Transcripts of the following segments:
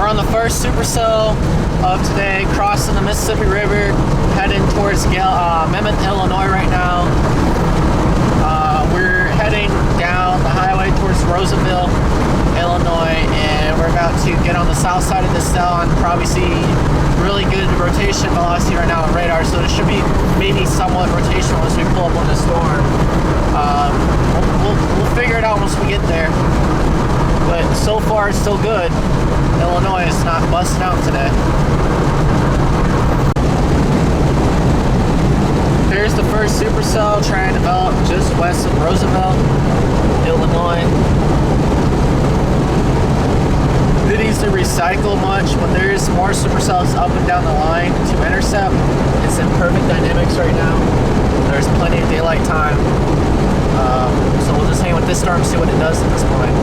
on the first Supercell of today, crossing the Mississippi River, heading towards Mammoth, Illinois right now. We're heading down the highway towards Roseville, Illinois, and we're about to get on the south side of the cell and probably see really good rotation velocity right now on radar, so it should be maybe somewhat rotational as we pull up on the storm. We'll figure it out once we get there, but so far it's still good. Illinois is not busting out today. Here's the first Supercell trying to develop just west of Roosevelt, Illinois. It needs to recycle much. When there's more Supercells up and down the line to intercept, it's in perfect dynamics right now. There's plenty of daylight time. So we'll just hang with this storm and see what it does at this point.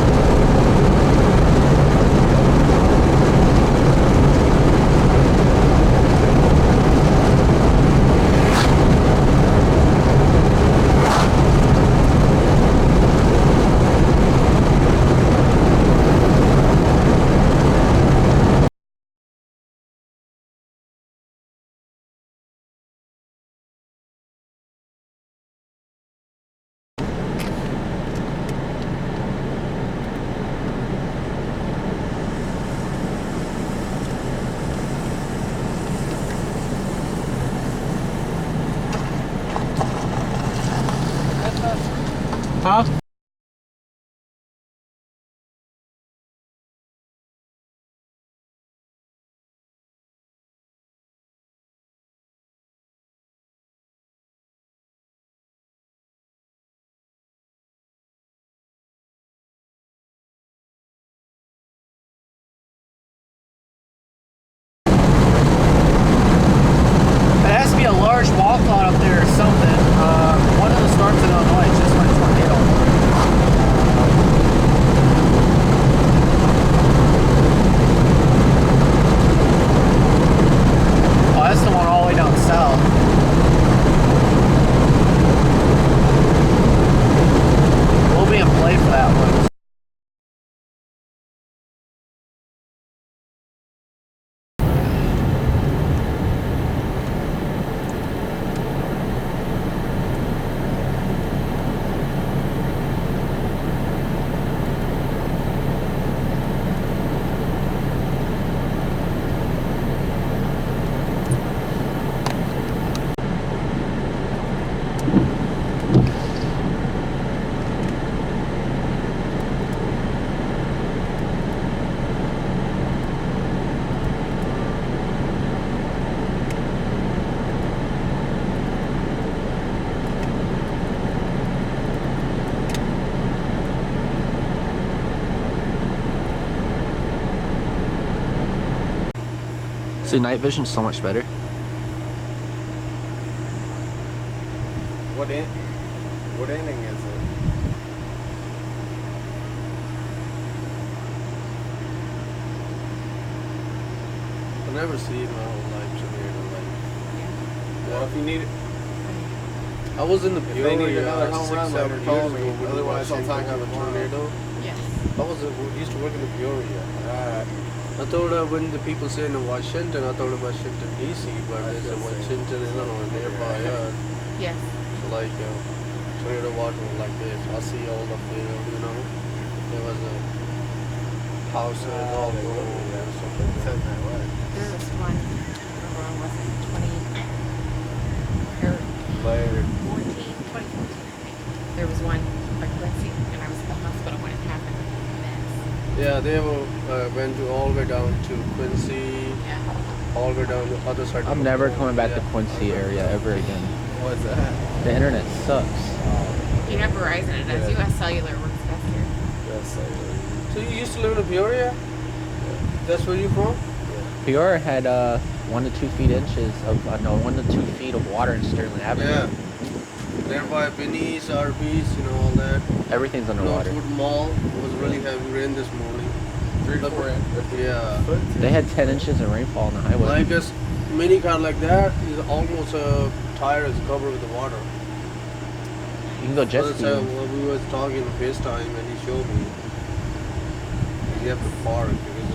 Huh? It has to be a large wall cloud up there or something. One of the storms in Illinois just went tornado. Oh, that's the one all the way down south. We'll be in play for that one. See, night vision's so much better. What inning is it? I never see it my whole life, tornado. Like, well, if you need it, I was in the Peoria like 6-7 years ago. Otherwise, I'll talk about a tornado. Yes. I used to work in the Peoria. I thought when the people say in Washington, I thought of Washington DC, but there's a Washington, Illinois nearby. Yes. So like tornado water like this. I see all the field, you know. There was a house and all going and something like that. There was one, when was it, 2014, there was one by Quincy, and I was at the hospital when it happened. Yeah, they went all the way down to Quincy, all the way down the other side. I'm never coming back to Quincy area ever again. What's that? The internet sucks. You have Verizon, it does. US Cellular works best here. US Cellular. So you used to live in Peoria? Yeah. That's where you from? Yeah. Peoria had 1 to 2 feet inches of 1 to 2 feet of water in Sterling Avenue. Yeah. Thereby Benny's, Arby's, you know, all that. Everything's underwater. Northwood Mall was really heavy rain this morning. 3-4 inches. Yeah. They had 10 inches of rainfall on the highway. Like a mini car like that is almost a tire is covered with the water. You can go jet ski. We was talking on FaceTime and he showed me. You have to park because